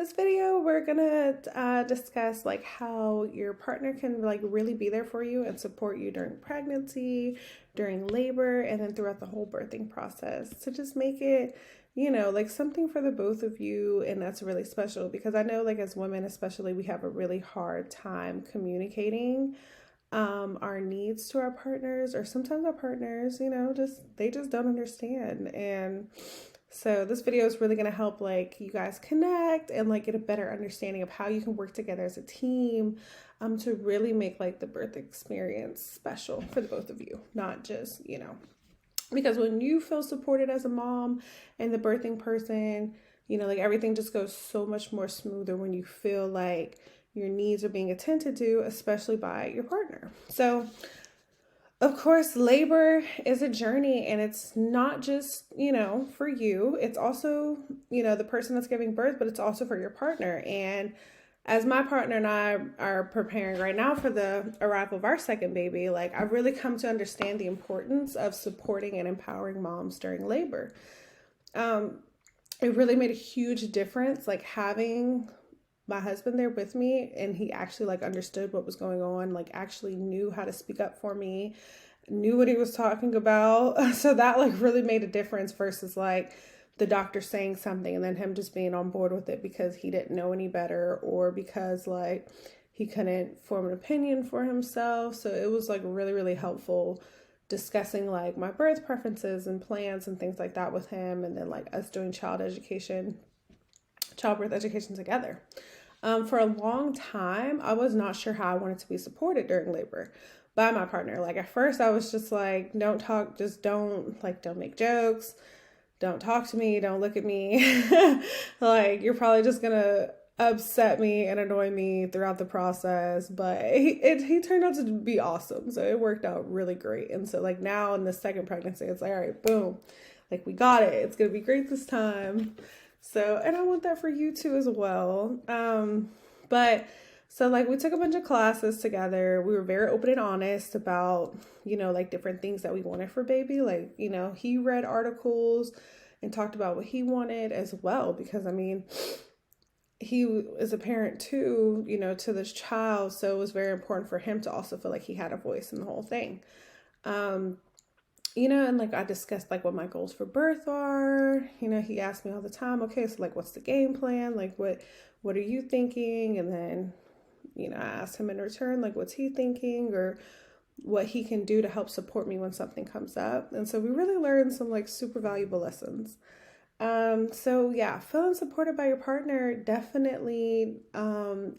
this video, we're gonna discuss like how your partner can like really be there for you and support you during pregnancy, during labor, and then throughout the whole birthing process to just make it, like something for the both of you. And that's really special because I know like as women, especially, we have a really hard time communicating our needs to our partners, or sometimes our partners, they just don't understand. And so this video is really going to help like you guys connect and like get a better understanding of how you can work together as a team to really make like the birth experience special for the both of you, not just, because when you feel supported as a mom and the birthing person, like everything just goes so much more smoother when you feel like your needs are being attended to, especially by your partner. So of course, labor is a journey, and it's not just, for you. It's also, the person that's giving birth, but it's also for your partner. And as my partner and I are preparing right now for the arrival of our second baby, like I've really come to understand the importance of supporting and empowering moms during labor. It really made a huge difference, like having my husband there with me, and he actually like understood what was going on, like actually knew how to speak up for me, knew what he was talking about. So that like really made a difference versus like the doctor saying something and then him just being on board with it because he didn't know any better, or because like he couldn't form an opinion for himself. So it was like really, really helpful discussing like my birth preferences and plans and things like that with him, and then like us doing childbirth education together. For a long time, I was not sure how I wanted to be supported during labor by my partner. Like at first I was just like, don't talk, just don't make jokes, don't talk to me, don't look at me. Like you're probably just gonna upset me and annoy me throughout the process. But he turned out to be awesome. So it worked out really great. And so like now in the second pregnancy, it's like, all right, boom, like we got it. It's gonna be great this time. So, and I want that for you too as well. But so like we took a bunch of classes together. We were very open and honest about, like different things that we wanted for baby. Like, he read articles and talked about what he wanted as well, because I mean, he is a parent too, to this child. So it was very important for him to also feel like he had a voice in the whole thing. And like I discussed like what my goals for birth are. He asked me all the time, okay, so like what's the game plan? Like what are you thinking? And then, I asked him in return, like what's he thinking, or what he can do to help support me when something comes up. And so we really learned some like super valuable lessons. So yeah, feeling supported by your partner definitely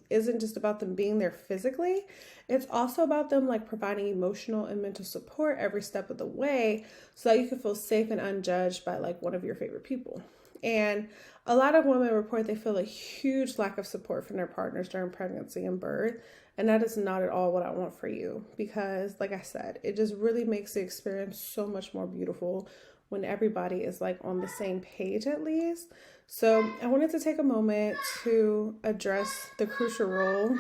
isn't just about them being there physically. It's also about them like providing emotional and mental support every step of the way so that you can feel safe and unjudged by like one of your favorite people. And a lot of women report they feel a huge lack of support from their partners during pregnancy and birth. And that is not at all what I want for you, because like I said, it just really makes the experience so much more beautiful when everybody is like on the same page at least. So I wanted to take a moment to address the crucial role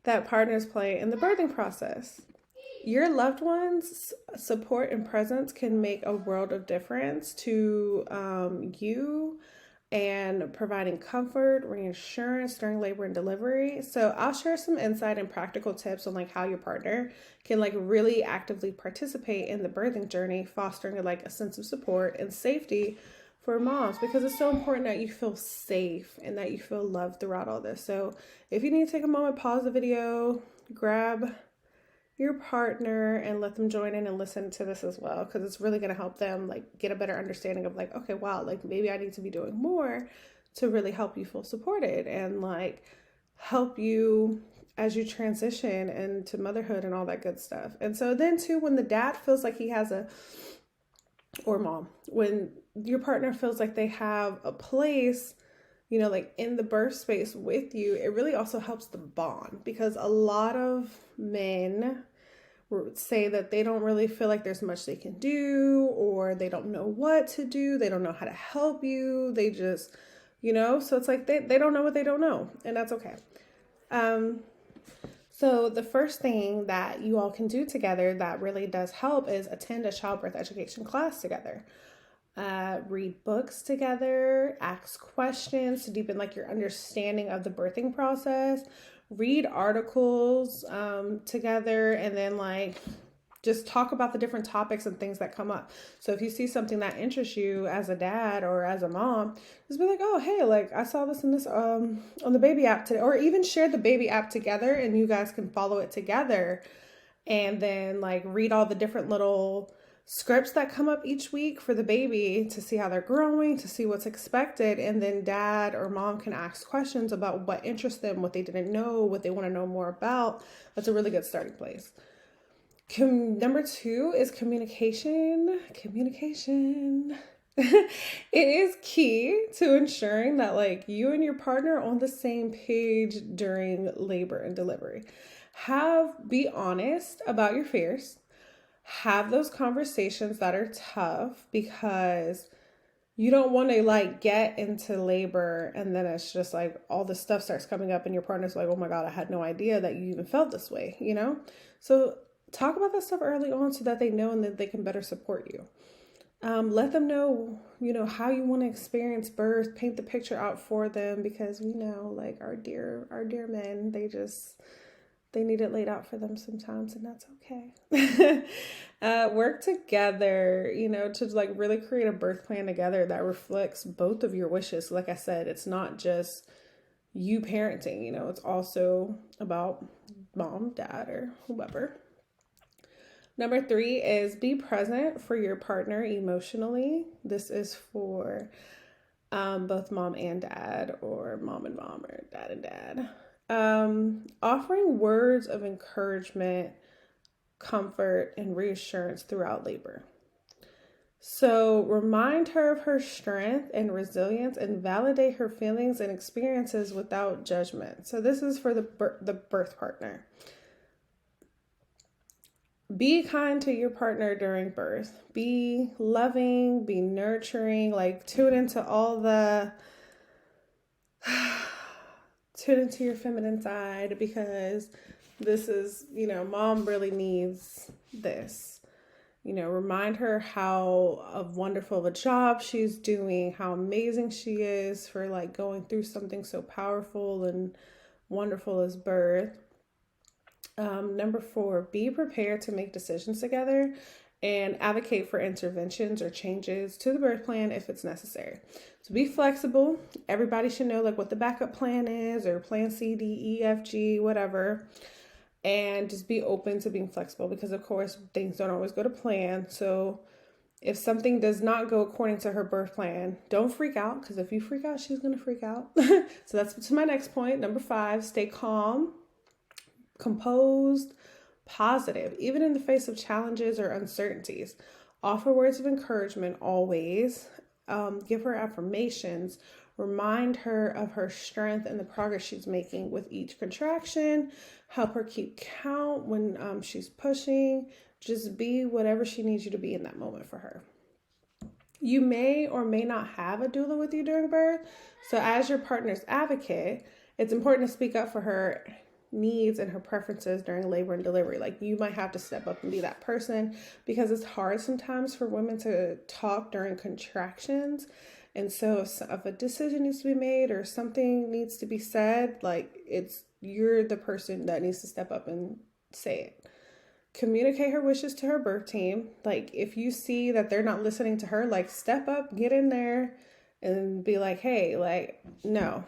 that partners play in the birthing process. Your loved ones' support and presence can make a world of difference to you, and providing comfort, reassurance during labor and delivery. So I'll share some insight and practical tips on like how your partner can like really actively participate in the birthing journey, fostering like a sense of support and safety for moms, because it's so important that you feel safe and that you feel loved throughout all this. So if you need to take a moment, pause the video, grab your partner and let them join in and listen to this as well, because it's really going to help them like get a better understanding of like, okay, wow, like maybe I need to be doing more to really help you feel supported and like help you as you transition into motherhood and all that good stuff. And so then too, when the dad feels like he has or mom, when your partner feels like they have a place, like in the birth space with you, it really also helps the bond, because a lot of men would say that they don't really feel like there's much they can do, or they don't know what to do. They don't know how to help you. They just, so it's like they don't know what they don't know, and that's okay. So the first thing that you all can do together that really does help is attend a childbirth education class together. Read books together, ask questions to deepen like your understanding of the birthing process, read articles together, and then like just talk about the different topics and things that come up. So if you see something that interests you as a dad or as a mom, just be like, oh, hey, like I saw this in this on the baby app today, or even share the baby app together and you guys can follow it together, and then like read all the different little scripts that come up each week for the baby to see how they're growing, to see what's expected. And then dad or mom can ask questions about what interests them, what they didn't know, what they want to know more about. That's a really good starting place. Number 2 is communication. Communication. It is key to ensuring that like you and your partner are on the same page during labor and delivery. Be honest about your fears. Have those conversations that are tough, because you don't want to like get into labor and then it's just like all this stuff starts coming up and your partner's like, oh my God, I had no idea that you even felt this way, you know? So talk about that stuff early on so that they know and that they can better support you. Let them know, you know, how you want to experience birth, paint the picture out for them, because we know like our dear men, they need it laid out for them sometimes, and that's okay. Work together, you know, to like really create a birth plan together that reflects both of your wishes. Like I said, it's not just you parenting, you know, it's also about mom, dad, or whoever. Number 3 is be present for your partner emotionally. This is for both mom and dad, or mom and mom, or dad and dad. Offering words of encouragement, comfort, and reassurance throughout labor. So remind her of her strength and resilience and validate her feelings and experiences without judgment. So this is for the birth partner. Be kind to your partner during birth. Be loving, be nurturing, like tune into your feminine side, because this is, you know, mom really needs this. You know, remind her how wonderful of a job she's doing, how amazing she is for like going through something so powerful and wonderful as birth. Number 4, be prepared to make decisions together and advocate for interventions or changes to the birth plan if it's necessary. So be flexible. Everybody should know like what the backup plan is, or plan C, D, E, F, G, whatever. And just be open to being flexible, because of course things don't always go to plan. So if something does not go according to her birth plan, don't freak out, because if you freak out, she's going to freak out. So that's to my next point. Number 5, stay calm, composed, positive, even in the face of challenges or uncertainties. Offer words of encouragement always. Give her affirmations. Remind her of her strength and the progress she's making with each contraction. Help her keep count when she's pushing. Just be whatever she needs you to be in that moment for her. You may or may not have a doula with you during birth. So as your partner's advocate, it's important to speak up for her needs and her preferences during labor and delivery. Like you might have to step up and be that person, because it's hard sometimes for women to talk during contractions. And so if a decision needs to be made or something needs to be said, like you're the person that needs to step up and say it. Communicate her wishes to her birth team. Like if you see that they're not listening to her, like step up, get in there and be like, hey, like, no,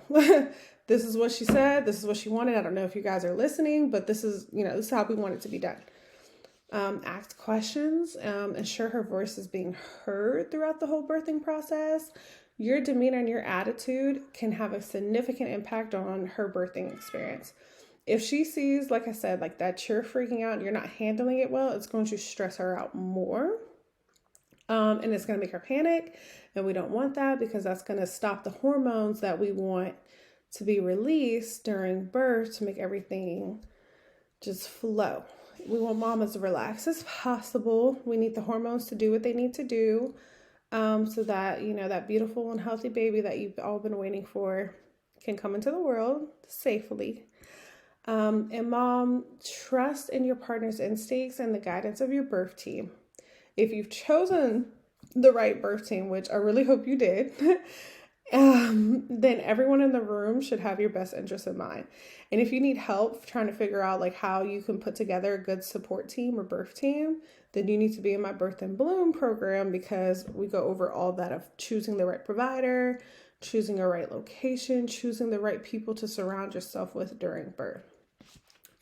this is what she said. This is what she wanted. I don't know if you guys are listening, but this is how we want it to be done. Ask questions, ensure her voice is being heard throughout the whole birthing process. Your demeanor and your attitude can have a significant impact on her birthing experience. If she sees, like I said, like that you're freaking out and you're not handling it well, it's going to stress her out more. And it's going to make her panic. And we don't want that, because that's going to stop the hormones that we want to be released during birth to make everything just flow. We want mom as relaxed as possible. We need the hormones to do what they need to do, so that, that beautiful and healthy baby that you've all been waiting for can come into the world safely. And mom, trust in your partner's instincts and the guidance of your birth team. If you've chosen the right birth team, which I really hope you did, then everyone in the room should have your best interest in mind. And if you need help trying to figure out like how you can put together a good support team or birth team, then you need to be in my Birth and Bloom program, because we go over all that of choosing the right provider, choosing a right location, choosing the right people to surround yourself with during birth.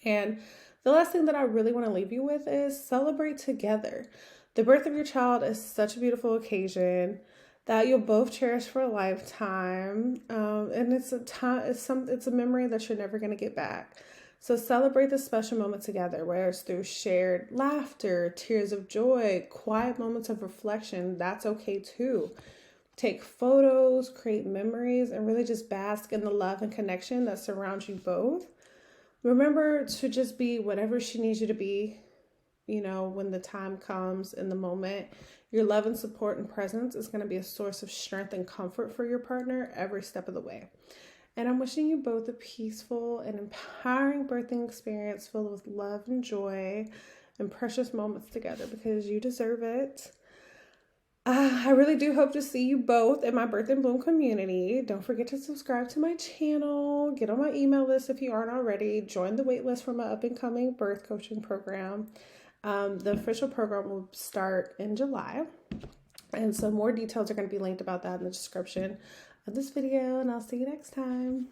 And the last thing that I really want to leave you with is celebrate together. The birth of your child is such a beautiful occasion that you'll both cherish for a lifetime, and it's a memory that you're never going to get back. So celebrate this special moment together, whether it's through shared laughter, tears of joy, quiet moments of reflection. That's okay too. Take photos, create memories, and really just bask in the love and connection that surrounds you both. Remember to just be whatever she needs you to be, when the time comes in the moment. Your love and support and presence is going to be a source of strength and comfort for your partner every step of the way. And I'm wishing you both a peaceful and empowering birthing experience filled with love and joy and precious moments together, because you deserve it. I really do hope to see you both in my Birth and Bloom community. Don't forget to subscribe to my channel. Get on my email list if you aren't already. Join the waitlist for my up-and-coming birth coaching program. The official program will start in July. And so more details are going to be linked about that in the description of this video. And I'll see you next time.